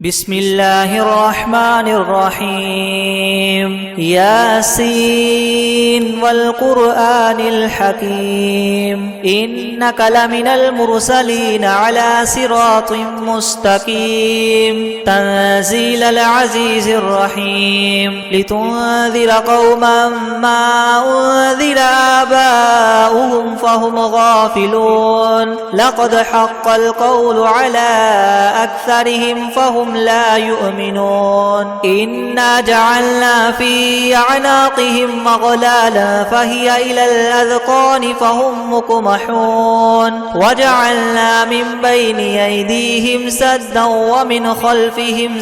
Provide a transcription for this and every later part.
بسم الله الرحمن الرحيم ياسين والقرآن الحكيم إنك لمن المرسلين على صراط مستقيم تنزيل العزيز الرحيم لتنذر قوما ما أنذر آباؤهم فهم غافلون لقد حق القول على أكثرهم فهم لا يؤمنون إنا جعلنا في أعناقهم أغلالا فهي إلى الأذقان فهم مقمحون وجعلنا من بين أيديهم سدا ومن خلفهم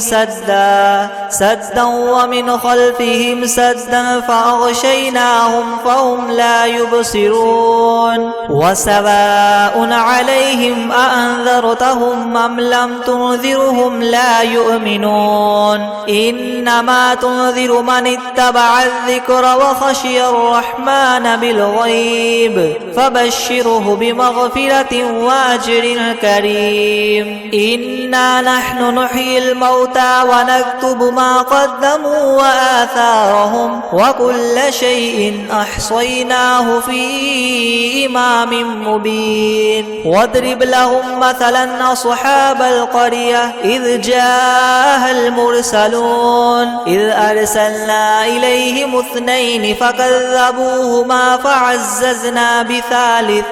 سدا فأغشيناهم فهم لا يبصرون وسواء عليهم أأنذرتهم أم لم تنذرهم لا يؤمنون إنما تنذر من اتبع الذكر وخشي الرحمن بالغيب فبشره بمغفرة وأجر كريم إنا نحن نحيي الموتى ونكتب ما قدموا وآثارهم وكل شيء أحصيناه في إمام مبين واضرب لهم مثلا أصحاب القرية إذ جاءها المرسلون إذ أرسلنا إليهم اثنين فكذبوهما فعززنا بثالث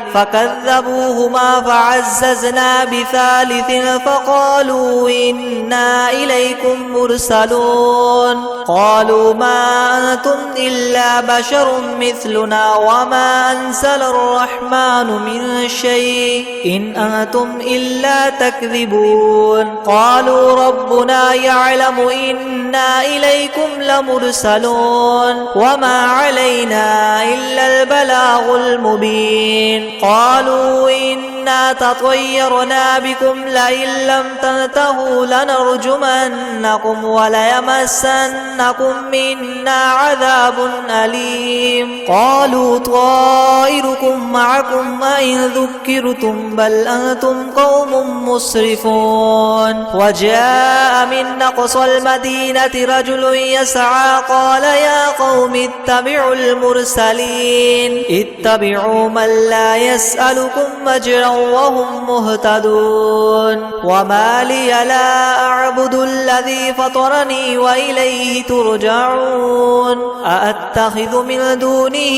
فقالوا إنا إليكم مرسلون قالوا ما أنتم إلا بشر مثلنا وما أنزل الرحمن من شيء إن أنتم إلا تكذبون قالوا ربنا يعلم إنا إليكم لمرسلون وما علينا إلا البلاغ المبين قالوا إنا تطيرنا بكم لئن لم تنتهوا لنرجمنكم وليمسنكم منا عذاب أليم قالوا طائركم معكم أئن ذكرتم بل أنتم قوم مسرفون وجاء من أقصى المدينة رجل يسعى قال يا قوم اتبعوا المرسلين اتبعوا من لا يسألكم أجرا وهم مهتدون وما لي لا أعبد الذي فطرني وإليه ترجعون أأتخذ من دونه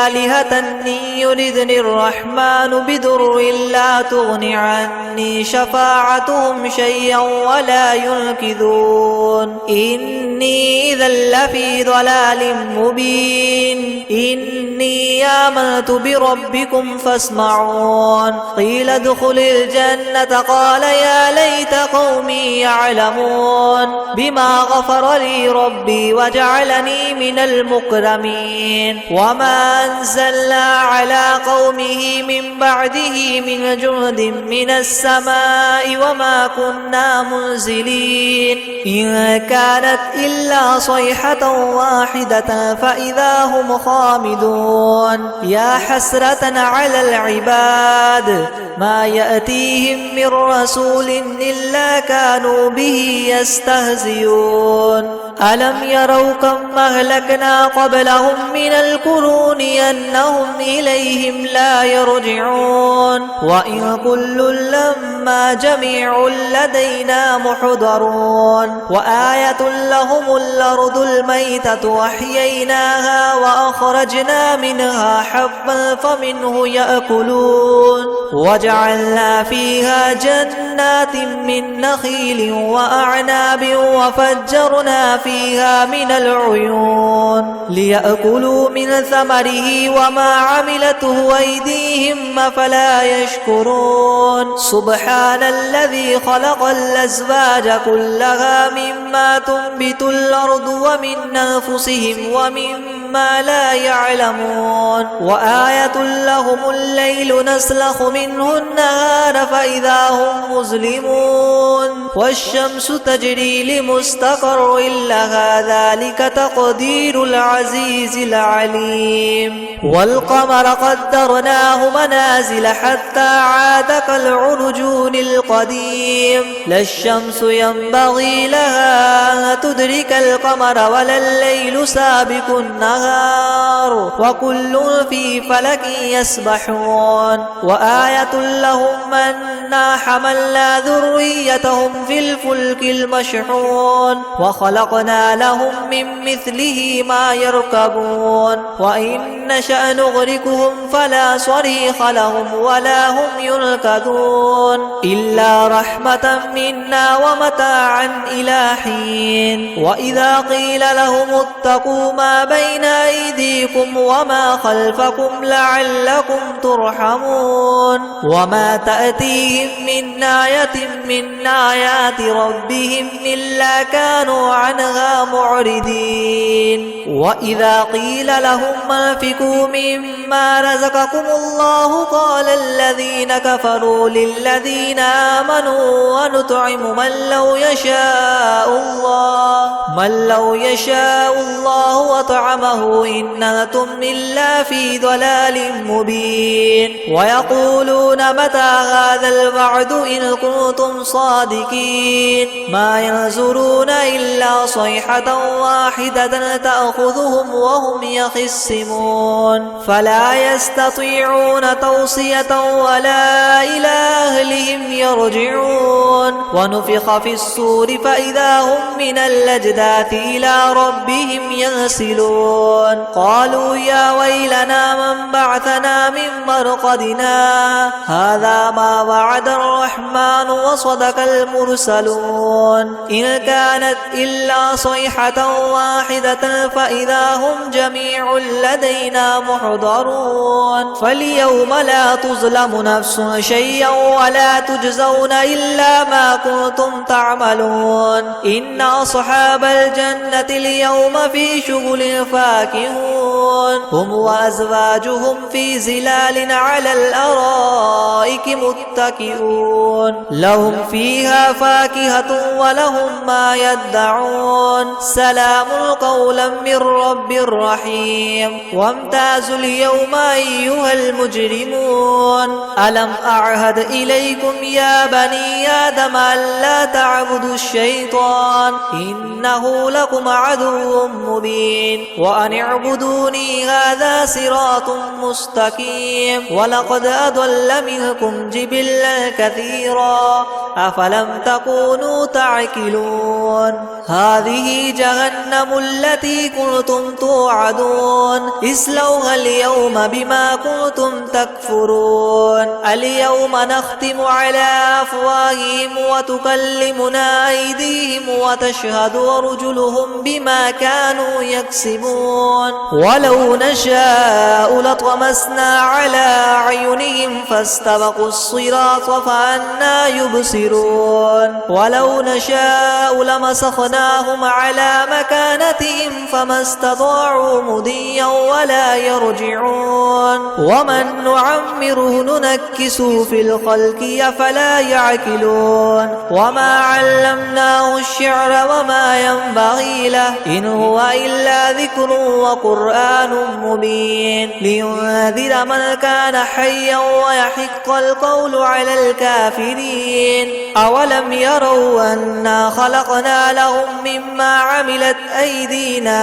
آلهة إن يردني الرحمن بضر لا تغن عني شفاعتهم شيئا ولا ينقذون إني إذا لفي ضلال مبين إني آمنت بربكم فاسمعون قيل ادخل الجنة قال يا ليت قومي يعلمون بما غفر لي ربي وجعلني من المكرمين وما أنزلنا على قومه من بعده من جند من السماء وما كنا منزلين إن كانت إلا صيحة واحدة فإذا هم خامدون يا حسرة على العباد ما يأتيهم من رسول إلا كانوا به يستهزئون ألم يروا كم أهلكنا قبلهم من القرون أنهم إليهم لا يرجعون وإن كل لما جميع لدينا محضرون وآية لهم الأرض الميتة وأحييناها وأخرجنا منها حبا فمنه يأكلون وجعلنا فيها جنات من نخيل وأعناب وفجرنا فيها من العيون ليأكلوا من ثمره وما عملته أيديهم أفلا يشكرون سبحان الذي خلق الأزواج كلها مما تنبت الأرض ومن أنفسهم ومما مما لا يعلمون وآية لهم الليل نسلخ منه النهار فإذا هم مظلمون والشمس تجري لمستقر لها ذلك تقدير العزيز العليم والقمر قدرناه منازل حتى عاد كالعرجون القديم لا الشمس ينبغي لها أن تدرك القمر ولا الليل سابق النهار وكل في فلك يسبحون وآية لهم أنا حملنا ذريتهم في الفلك المشحون وخلقنا لهم من مثله ما يركبون وإن نشأ نغرقهم فلا صريخ لهم ولا هم ينقذون إلا رحمة منا ومتاعا إلى حين وإذا قيل لهم اتقوا ما بين أيديكم وما خلفكم لعلكم ترحمون وما تأتيهم من آية من آيات ربهم إلا كانوا عنها معرضين وإذا قيل لهم انفقوا مما رزقكم الله قال الذين كفروا للذين آمنوا ونطعم من لو يشاء الله وطعمه إن أنتم إلا في ضلال مبين ويقولون متى هذا الوعد إن كنتم صادقين ما ينظرون إلا صيحة واحدة تأخذهم وهم يخصمون فلا يستطيعون توصية ولا إلى أهلهم يرجعون ونفخ في الصور فإذا هم من الأجداث إلى ربهم ينسلون قالوا يا ويلنا من بعثنا من مرقدنا هذا ما وعد الرحمن وصدق المرسلون إن كانت إلا صيحة واحدة فإذا هم جميع لدينا محضرون فاليوم لا تظلم نفس شيئا ولا تجزون إلا ما كنتم تعملون إن أصحاب الجنة اليوم في شغل فاكهون هم وأزواجهم في زلال على الأرائك متكئون لهم فيها فاكهة ولهم ما يدعون سلام قولا من رب رحيم وامتازوا اليوم أيها المجرمون ألم أعهد إليكم يا بني آدم ألا تعبدوا الشيطان إنه لكم عدو مبين وأن اعبدوني هذا صراط مستقيم ولقد أضل منكم جبلا كثيرا أفلم تكونوا تعقلون هذه جهنم التي كنتم توعدون اصلوها اليوم بما كنتم تكفرون اليوم نختم على أفواههم وتكلمنا أيديهم وتشهد أرجلهم بما كانوا يكسبون ولو نشاء لطمسنا على أعينهم فاستبقوا الصراط فأنى يبصرون ولو نشاء لمسخناهم على مكانتهم فما استطاعوا مضيا ولا يرجعون ومن نعمره ننكسه في الخلق أفلا يعقلون وما علمناه الشعر وما ينبغي له إن هو إلا ذكر وقرآن مبين لينذر من كان حيا ويحق القول على الكافرين أولم يروا أنا خلقنا لهم مما عملت أيدينا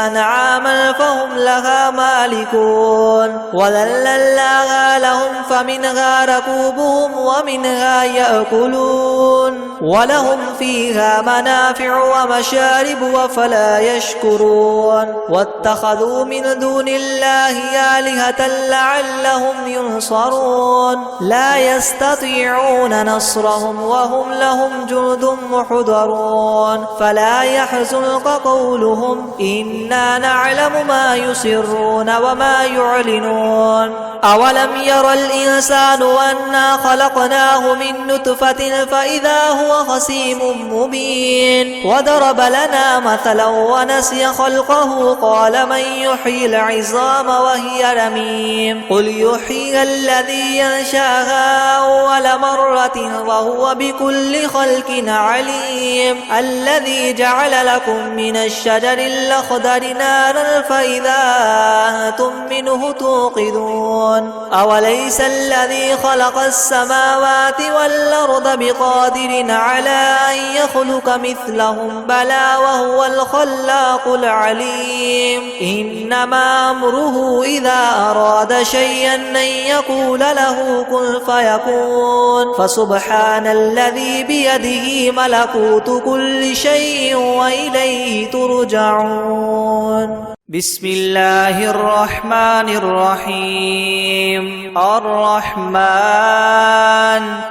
أنعاما فهم لها مالكون وذللناها لهم فمنها ركوبهم ومنها يأكلون ولهم فيها منافع ومشارب وفلا يشكرون واتخذوا من دون الله آلهة لعلهم ينصرون لا يستطيعون نصرهم وهم لهم جند محضرون فلا يحزنك قولهم إنا نعلم ما يسرون وما يعلنون أولم ير الإنسان أنا خلقناه من نطفة فإذا هو خصيم مبين مبين وضرب لنا مثلا ونسي خلقه قال من يحيي العظام وهي رميم قل يحييها الذي ينشاها أول مرة وهو بكل خلق عليم الذي جعل لكم من الشجر الأخضر نارا فإذا أنتم منه توقدون أوليس الذي خلق السماوات والأرض بقادر على أن يخلق مثلهم بلى وهو الخلاق العليم إنما أمره إذا أراد شيئا أن يقول له كن فيكون فسبحان الذي بيده ملكوت كل شيء وإليه ترجعون بسم الله الرحمن الرحيم الرحمن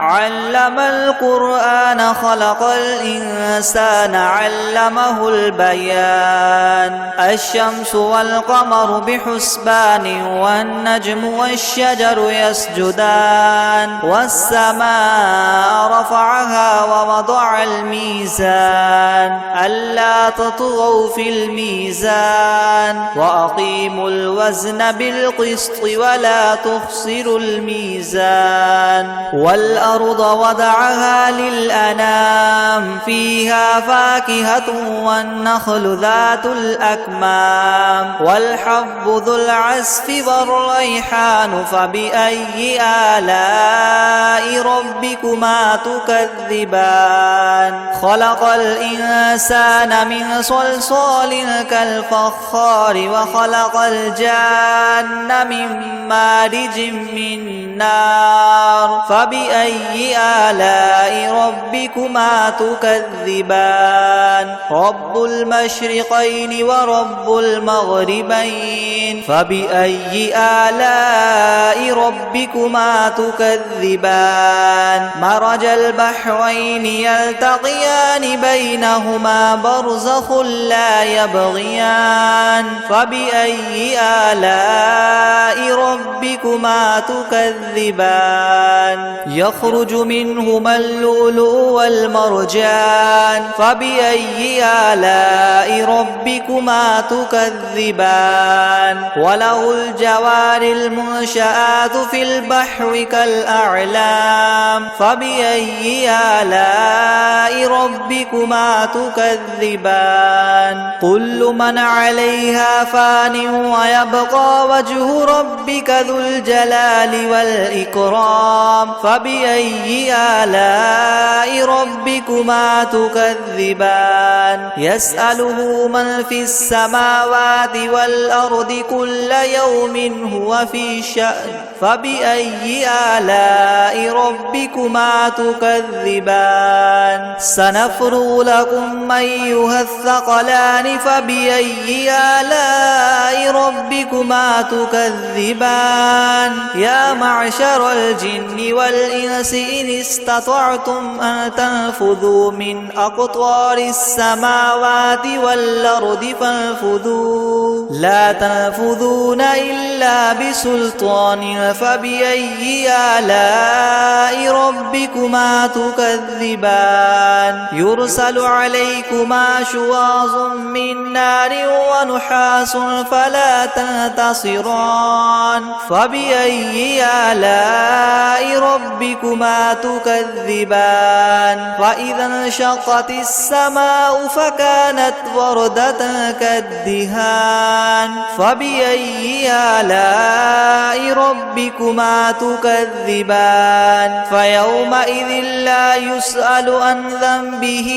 علم القرآن خلق الإنسان علمه البيان الشمس والقمر بحسبان والنجم والشجر يسجدان والسماء رفعها ووضع الميزان ألا تطغوا في الميزان وأقيموا الوزن بالقسط ولا تخسروا الميزان والأرض وضعها للأنام فيها فاكهة والنخل ذات الأكمام والحب ذو العصف والريحان فبأي آلاء ربكما تكذبان خلق الإنسان من صلصال كالفخار وخلق الجان من مارج من نار فبأي آلاء ربكما تكذبان رب المشرقين ورب المغربين فبأي آلاء ربكما تكذبان مرج البحرين يلتقيان بينهما برزخ لا يبغيان فبأي آلاء ربكما تكذبان يخرج منهما اللؤلؤ والمرجان فبأي آلاء ربكما تكذبان وله الجوار المنشآت في البحر كالأعلام فبأي آلاء ربكما تكذبان كل من عليها فان ويبقى وجه ربك ذو الجلال والإكرام فبأي آلاء ربكما تكذبان يسأله من في السماوات والأرض كل يوم هو في شأن فبأي آلاء ربكما تكذبان سنفرغ لكم أيها الثقلان فبأي آلاء ربكما تكذبان يا معشر الجن والإنس إن استطعتم أن تنفذوا من أقطار السماوات والأرض فانفذوا لا تنفذون إلا بسلطان فبأي آلاء ربكما تكذبان يرسل عليكما شواظ من نار ونحاس فلا تنتصران فبأي آلاء ربكما تكذبان فإذا انشقت السماء فكانت وردة كالدهان فبأي آلاء ربكما تكذبان فيومئذ لا يسأل عن ذنبه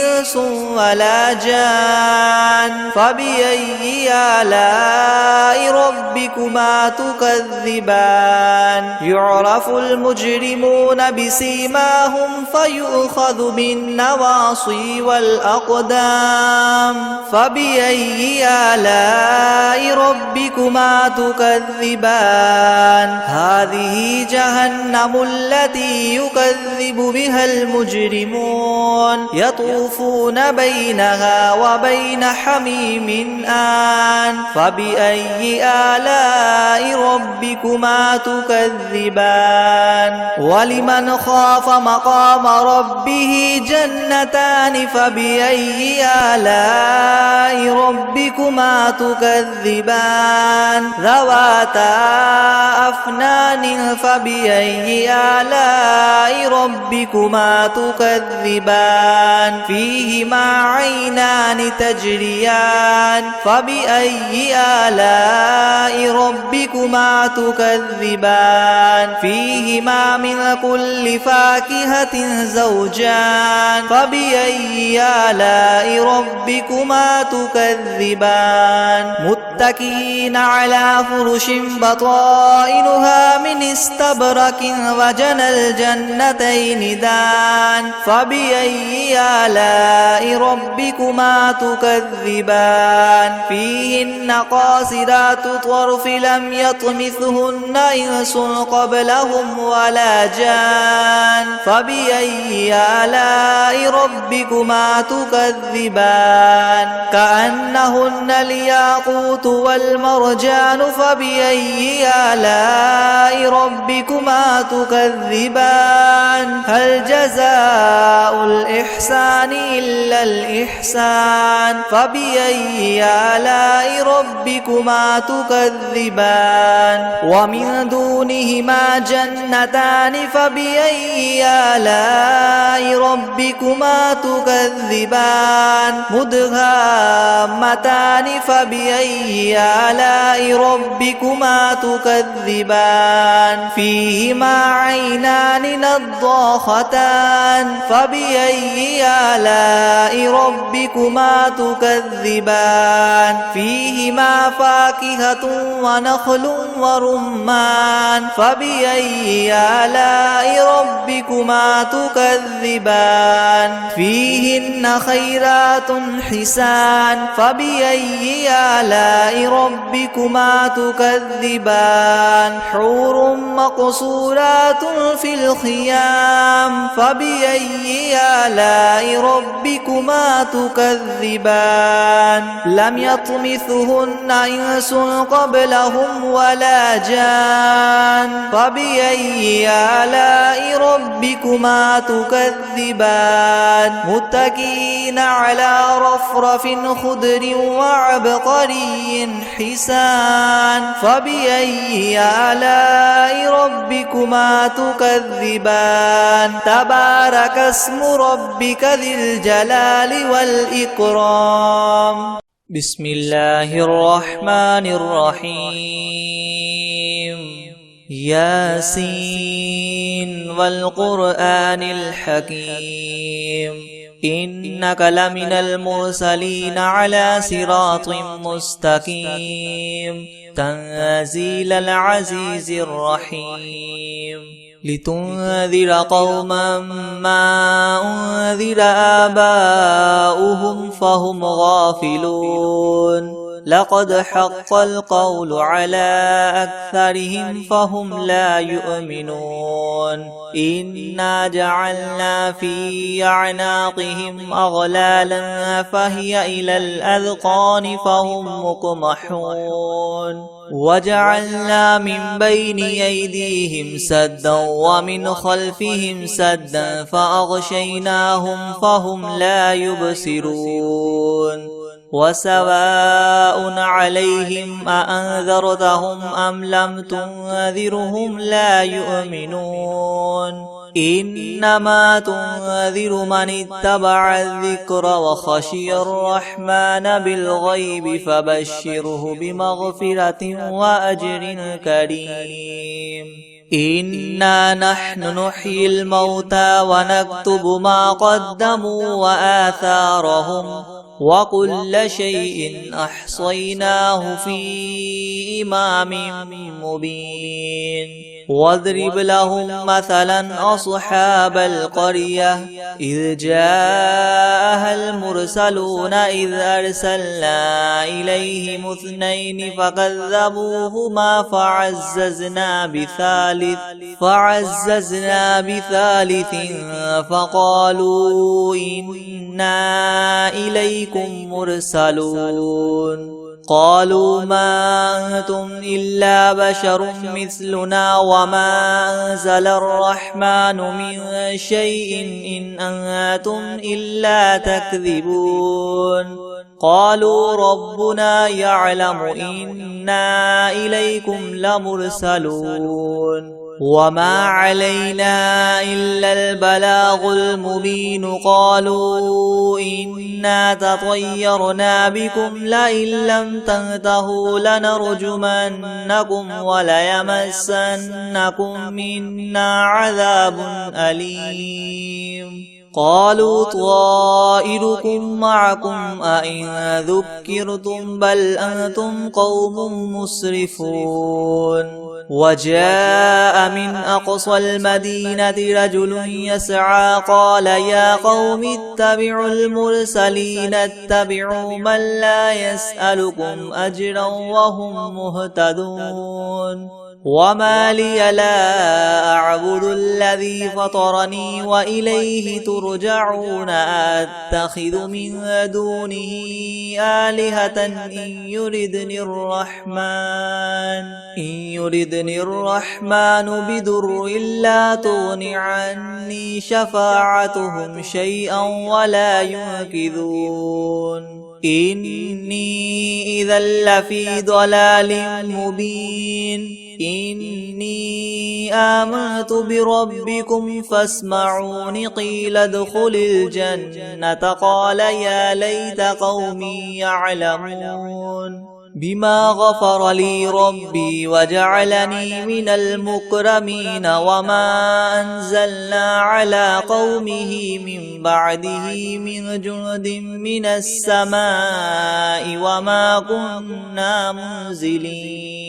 إنس ولا جان فبأي آلاء ربكما تكذبان يعرف المجرمون بسيماهم فيؤخذ بالنواصي والأقدام فبأي آلاء ربكما تكذبان هذه جهنم التي يكذب بها المجرمون يطوفون بينها وبين حميم تكذبان فبأي آلاء ربكما تكذبان ولمن خاف مقام ربه جنتان فبأي آلاء ربكما تكذبان ذواتا أفنان فبأي آلاء ربكما تكذبان فيهما عينان تجريان فبأي آلاء ربكما تكذبان فيهما من كل فاكهة زوجان فبأي آلاء ربكما تكذبان متكئين على فرش بطائنها من استبرق وجنى الجنتين دان فبأي آلاء ربكما تكذبان فيهن قاصرات الطرف لم يطمثهن إنس قبلهم ولا جان فبأي آلاء ربكما تكذبان كأنهن الياقوت والمرجان فبأي آلاء ربكما تكذبان هل جزاء الإحسان إلا الإحسان فبأي آلاء ربكما تكذبان ومن دونهما جنتان فبأي آلاء ربكما تكذبان مدهامتان فبأي آلاء ربكما تكذبان فيهما عينان نضاختان فبأي آلاء ربكما تكذبان فيهما فاكهة ونخل ورمان فبأي آلاء ربكما تكذبان فيهن خيرات حسان فبأي آلاء ربكما تكذبان حور مقصورات في الخيام فبأي آلاء ربكما تكذبان لم يطمثهن إنس قبلهم ولا جان فبأي آلاء ربكما تكذبان متكئين على رفرف خضر وعبقري حسان فبأي آلاء ربكما تكذبان تبارك اسم ربك ذي الجلال والإكرام بسم الله الرحمن الرحيم ياسين والقرآن الحكيم إنك لمن المرسلين على صراط مستقيم تنزيل العزيز الرحيم لتنذر قوما ما أنذر آباؤهم فهم غافلون لقد حق القول على أكثرهم فهم لا يؤمنون إنا جعلنا في أعناقهم أغلالا فهي إلى الأذقان فهم مقمحون وجعلنا من بين أيديهم سدا ومن خلفهم سدا فأغشيناهم فهم لا يبصرون وسواء عليهم أأنذرتهم أم لم تنذرهم لا يؤمنون إنما تنذر من اتبع الذكر وخشي الرحمن بالغيب فبشره بمغفرة وأجر كريم إنا نحن نحيي الموتى ونكتب ما قدموا وآثارهم وكل شيء أحصيناه في إمام مبين واضرب لهم مثلا أصحاب القرية إذ جاءها المرسلون إذ أرسلنا إليهم اثنين فكذبوهما فعززنا بثالث فقالوا إنا إليكم مرسلون قالوا ما أنتم إلا بشر مثلنا وما أنزل الرحمن من شيء إن أنتم إلا تكذبون قالوا ربنا يعلم إنا إليكم لمرسلون وما علينا إلا البلاغ المبين قالوا إنا تطيرنا بكم لئن لم تنتهوا لنرجمنكم وليمسنكم منا عذاب أليم قالوا طائركم معكم أئن ذكرتم بل أنتم قوم مسرفون وجاء من أقصى المدينة رجل يسعى قال يا قوم اتبعوا المرسلين اتبعوا من لا يسألكم أجرا وهم مهتدون وما لي لا أعبد الذي فطرني وإليه ترجعون أتخذ من دونه آلهة إن يردني الرحمن بضر لا تغن عني شفاعتهم شيئا ولا ينقذون إني إذا لفي ضلال مبين إني آمنت بربكم فاسمعون قيل ادخل الجنة قال يا ليت قومي يعلمون بما غفر لي ربي وجعلني من المكرمين وما أنزلنا على قومه من بعده من جند من السماء وما كنا منزلين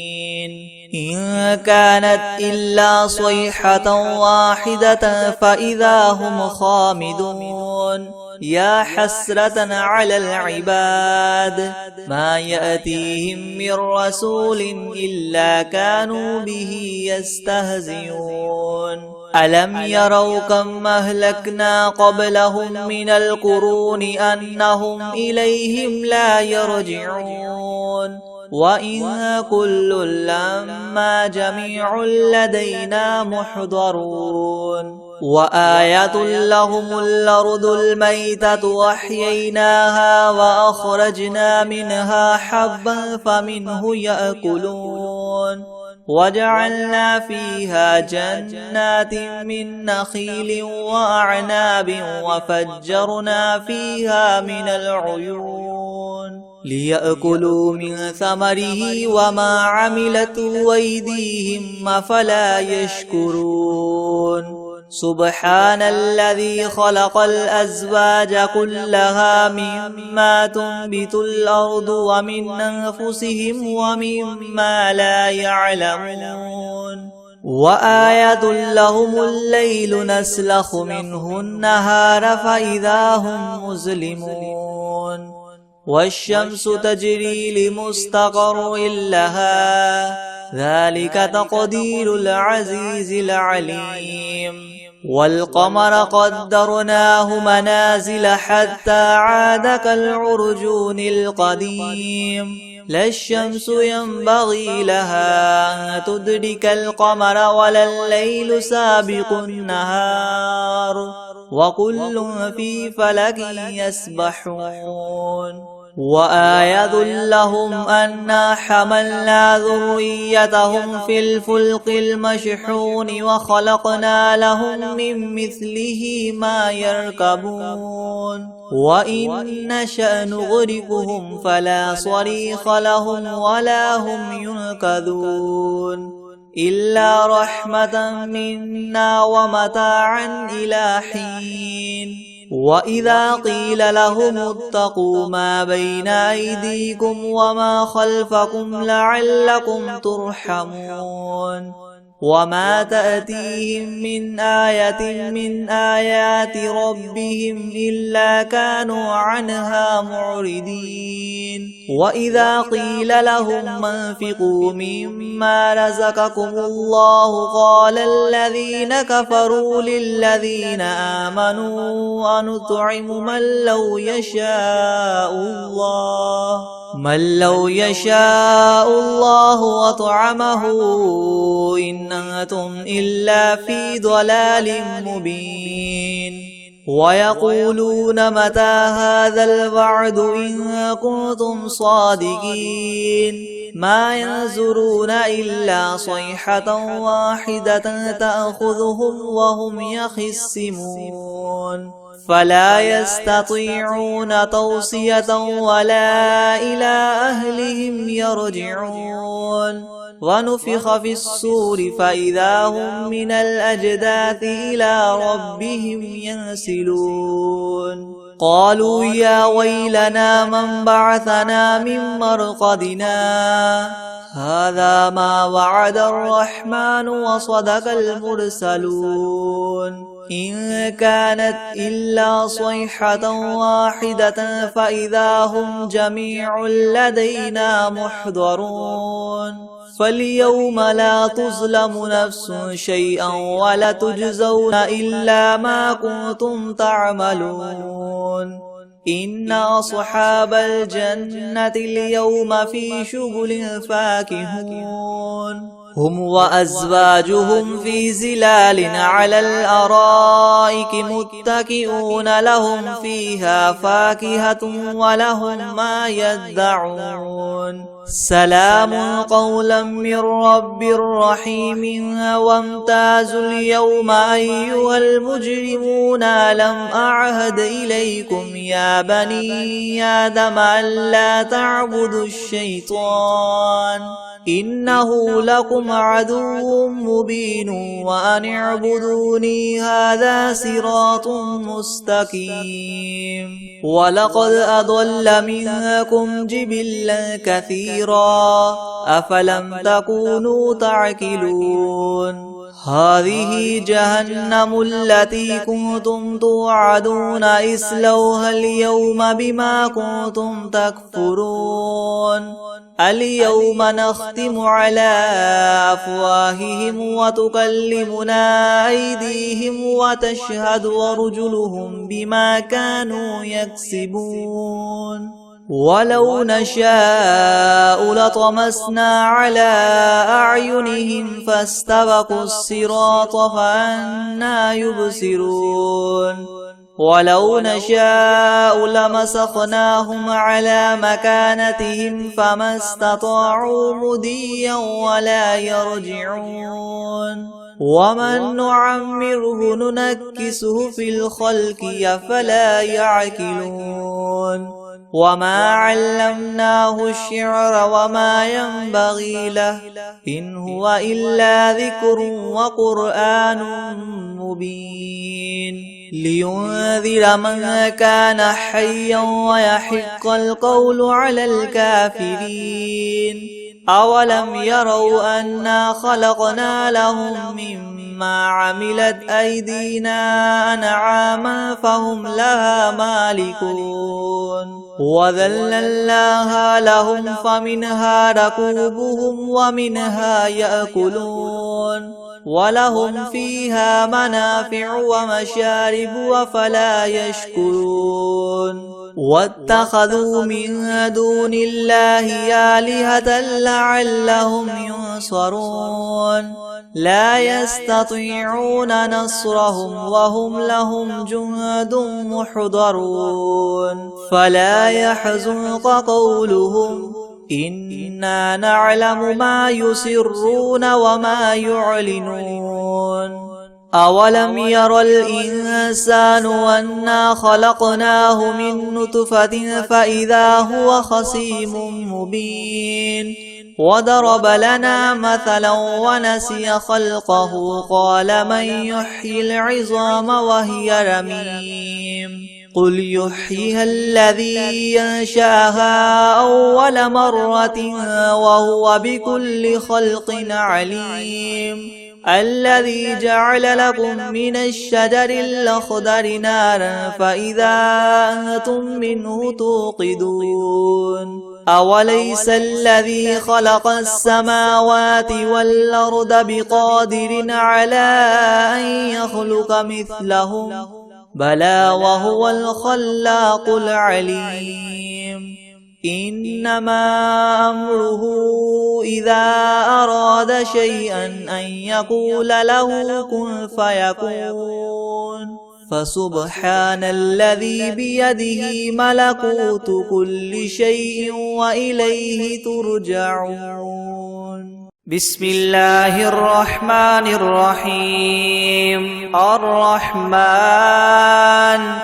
إن كانت إلا صيحة واحدة فإذا هم خامدون يا حسرة على العباد ما يأتيهم من رسول إلا كانوا به يستهزئون ألم يروا كم أهلكنا قبلهم من القرون أنهم إليهم لا يرجعون وإن كل لما جميع لدينا محضرون وآية لهم الأرض الميتة وأحييناها وأخرجنا منها حبا فمنه يأكلون وجعلنا فيها جنات من نخيل وأعناب وفجرنا فيها من العيون ليأكلوا من ثمره وما عملته أيديهم أفلا يشكرون سبحان الذي خلق الأزواج كلها مما تنبت الأرض ومن أنفسهم ومما لا يعلمون وآية لهم الليل نسلخ منه النهار فإذا هم مظلمون والشمس تجري لمستقر لها ذلك تقدير العزيز العليم والقمر قدرناه منازل حتى عاد كالعرجون القديم لا الشمس ينبغي لها أن تدرك القمر ولا الليل سابق النهار وكل في فلك يسبحون وآية لهم أنا حملنا ذريتهم في الفلك المشحون وخلقنا لهم من مثله ما يركبون وإن نشأ نغرقهم فلا صريخ لهم ولا هم ينقذون إلا رحمة منا ومتاعا إلى حين وإذا قيل لهم اتقوا ما بين أيديكم وما خلفكم لعلكم ترحمون وما تأتيهم من آية من آيات ربهم إلا كانوا عنها معرضين وإذا قيل لهم انفقوا مما رزقكم الله قال الذين كفروا للذين آمنوا أنطعم من لو يشاء الله من لو يشاء الله أطعمه إن أنتم إلا في ضلال مبين ويقولون متى هذا الوعد إن كنتم صادقين ما ينظرون إلا صيحة واحدة تأخذهم وهم يخصمون فلا يستطيعون توصية ولا إلى أهلهم يرجعون ونفخ في الصور فإذا هم من الأجداث إلى ربهم ينسلون قالوا يا ويلنا من بعثنا من مرقدنا هذا ما وعد الرحمن وصدق المرسلون إن كانت إلا صيحة واحدة فإذا هم جميع لدينا محضرون فاليوم لا تظلم نفس شيئا ولا تجزون إلا ما كنتم تعملون إن أصحاب الجنة اليوم في شغل فاكهون هم وأزواجهم في زلال على الأرائك متكئون لهم فيها فاكهة ولهم ما يدعون سلام قولا من رب رحيم وامتازوا اليوم أيها المجرمون ألم أعهد إليكم يا بني آدم ألا تعبدوا الشيطان إنه لكم عدو مبين وأن اعبدوني هذا صراط مستقيم ولقد أضل منكم جبلا كثيرا أفلم تكونوا تعقلون هذه جهنم التي كنتم توعدون اصلوها اليوم بما كنتم تكفرون اليوم نختم على أفواههم وتكلمنا أيديهم وتشهد أرجلهم بما كانوا يكسبون ولو نشاء لطمسنا على أعينهم فاستبقوا الصراط فأنى يبصرون ولو نشاء لمسخناهم على مكانتهم فما استطاعوا مضيا ولا يرجعون ومن نعمره ننكسه في الخلق أفلا يعقلون وما علمناه الشعر وما ينبغي له إن هو إلا ذكر وقرآن مبين لينذر من كان حيا ويحق القول على الكافرين أولم يروا أنا خلقنا لهم مما عملت أيدينا أنعاما فهم لها مالكون وذللناها لهم فمنها ركوبهم ومنها يأكلون ولهم فيها منافع ومشارب وفلا يشكرون واتخذوا من دون الله آلهة لعلهم ينصرون لا يستطيعون نصرهم وهم لهم جند محضرون فلا يحزنك قولهم إنا نعلم ما يسرون وما يعلنون أولم ير الإنسان أنا خلقناه من نطفة فإذا هو خصيم مبين وضرب لنا مثلا ونسي خلقه قال من يحيي العظام وهي رميم قل يحييها الذي ينشأها أول مرة وهو بكل خلق عليم الذي جعل لكم من الشجر الأخضر نارا فإذا أنتم منه توقدون أوليس الذي خلق السماوات والأرض بقادر على أن يخلق مثلهم بلى وهو الخلاق العليم إنما أمره إذا أراد شيئا أن يقول له كن فيكون فسبحان الذي بيده ملكوت كل شيء وإليه ترجعون. بسم الله الرحمن الرحيم. الرحمن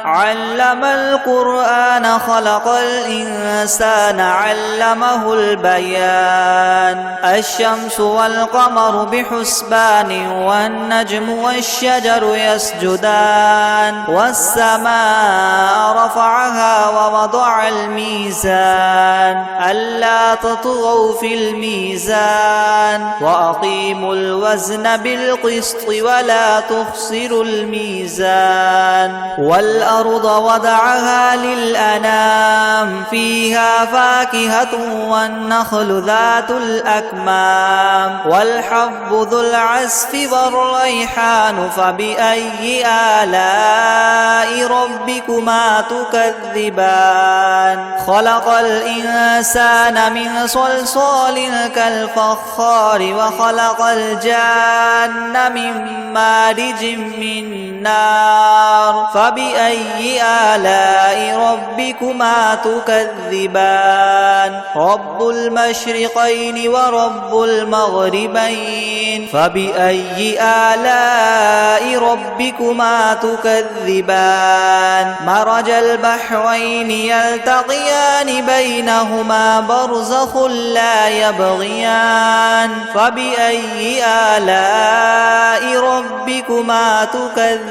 علم القرآن خلق الإنسان علمه البيان. الشمس والقمر بحسبان والنجم والشجر يسجدان. والسماء رفعها ووضع الميزان ألا تطغوا في الميزان وأقيموا الوزن بالقسط ولا تخسروا الميزان. والأرض وضعها للأنام فيها فاكهة والنخل ذات الأكمام والحب ذو العصف والريحان فبأي آلاء ربكما تكذبان. خلق الإنسان من صلصال كالفخار وخلق الجان من مارج من نار فبأي آلاء ربكما تكذبان. رب المشرقين ورب المغربين فبأي آلاء ربكما تكذبان. مرج البحرين يلتقيان بينهما برزخ لا يبغيان فبأي آلاء ربكما تكذبان.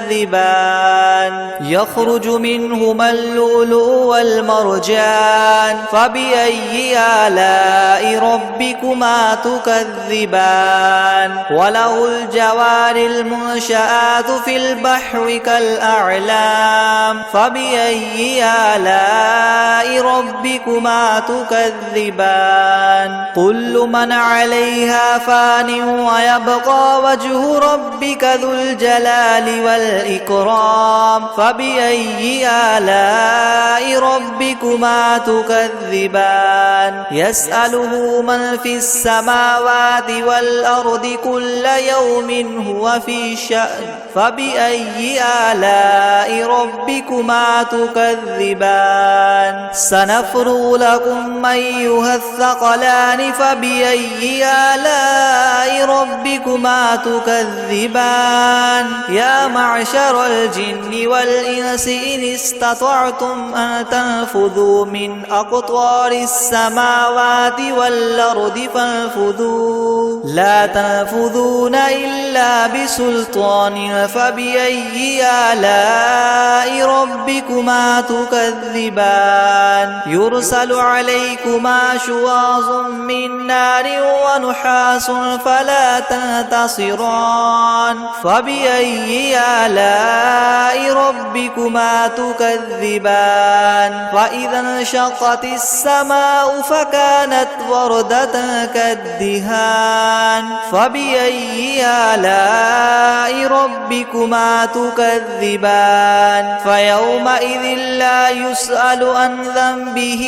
يخرج منهما اللؤلؤ والمرجان فبأي آلاء ربكما تكذبان. وله الجوار المنشآت في البحر كالأعلام فبأي آلاء ربكما تكذبان. كل من عليها فان ويبقى وجه ربك ذو الجلال والإكرام فبأي آلاء ربكما تكذبان. يسأله من في السماوات والأرض كل يوم هو في شأن فبأي آلاء ربكما تكذبان. سنفرغ لكم أيها الثقلان فبأي آلاء ربكما تكذبان. يا معشر الجن والإنس إن استطعتم أن تنفذوا من أقطار السماوات والأرض فانفذوا لا تنفذون إلا بسلطان فبأي آلاء ربكما تكذبان. يرسل عليكما شواظ من نار ونحاس فلا تنتصران فبأي آلاء ربكما تكذبان. فإذا انشقت السماء فكانت وردة كالدهان فبأي آلاء ربكما تكذبان. فيومئذ لا يسأل عن ذنبه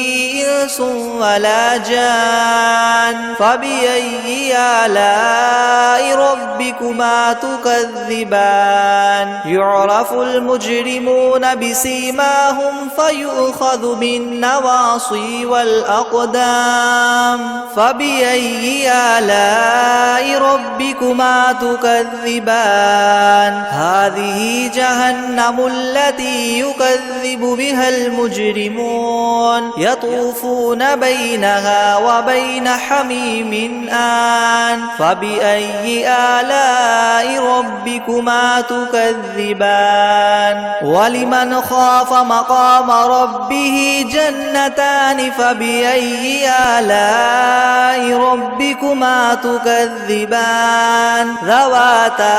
إنس ولا جان فبأي آلاء ربكما تكذبان. يعرف المجرمون بسيماهم فيؤخذ بالنواصي والأقدام فبأي آلاء ربكما تكذبان. هذه جهنم التي يكذب بها المجرمون يطوفون بينها وبين حميم آن فبأي آلاء ربكما تكذبان. ولمن خاف مقام ربه جنتان فبأي آلاء ربكما تكذبان. ذواتا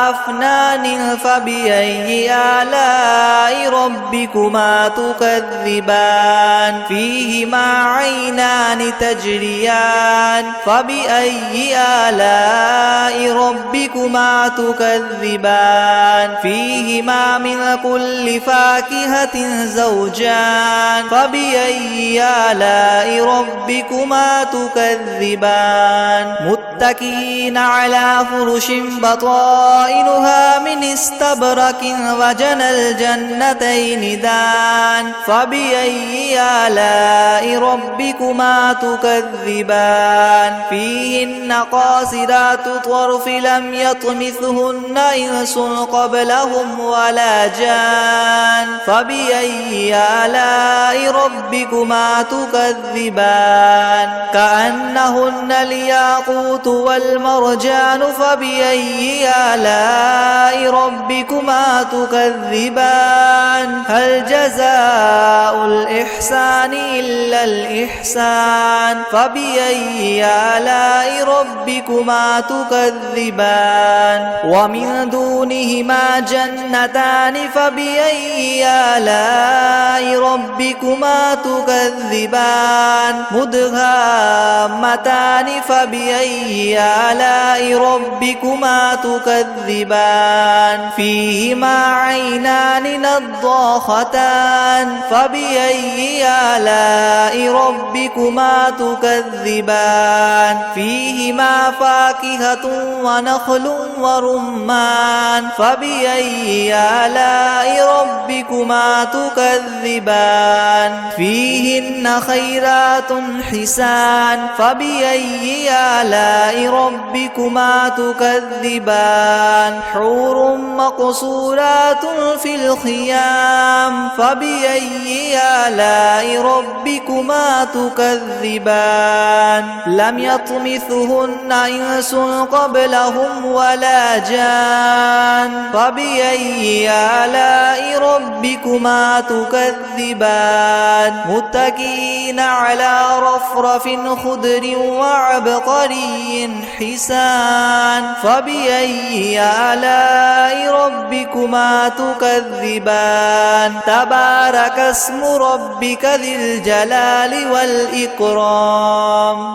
أفنان فبأي آلاء ربكما تكذبان. تكذبان فيهما عينان تجريان فبأي آلاء ربكما تكذبان فيهما من كل فاكهة زوجان فبأي آلاء ربكما تكذبان متكئين على فرش بطائنها من استبرق وجنى الجنتين دان فبأي آلاء ربكما تكذبان فيهن قاصرات الطرف لم يطمثهن إنس قبلهم ولا جان فبأي آلاء ربكما تكذبان كأنهن الياقوت والمرجان فبأي آلاء ربكما تكذبان هل جزاء الإحسان إلا الإحسان فبأي آلاء ربكما تكذبان ومن دونهما جنتان فبأي آلاء ربكما تكذبان مدهامتان فبأي آلاء ربكما تكذبان فيهما عينان نضاختان فبأي آلاء ربكما تكذبان فيهما فاكهة ونخل ورمان فبأي آلاء ربكما تكذبان فيهن خيرات حسان فبأي آلاء ربكما تكذبان حور مقصورات في الخيام فبأي آلاء ربكما تكذبان لم يطمثهن إنس قبلهم ولا جان فبأي آلاء ربكما تكذبان متكئين على رفرف خضر وعبقري حسان فبأي آلاء ربكما تكذبان تبارك اسم ربك ذي الجلال والإكرام.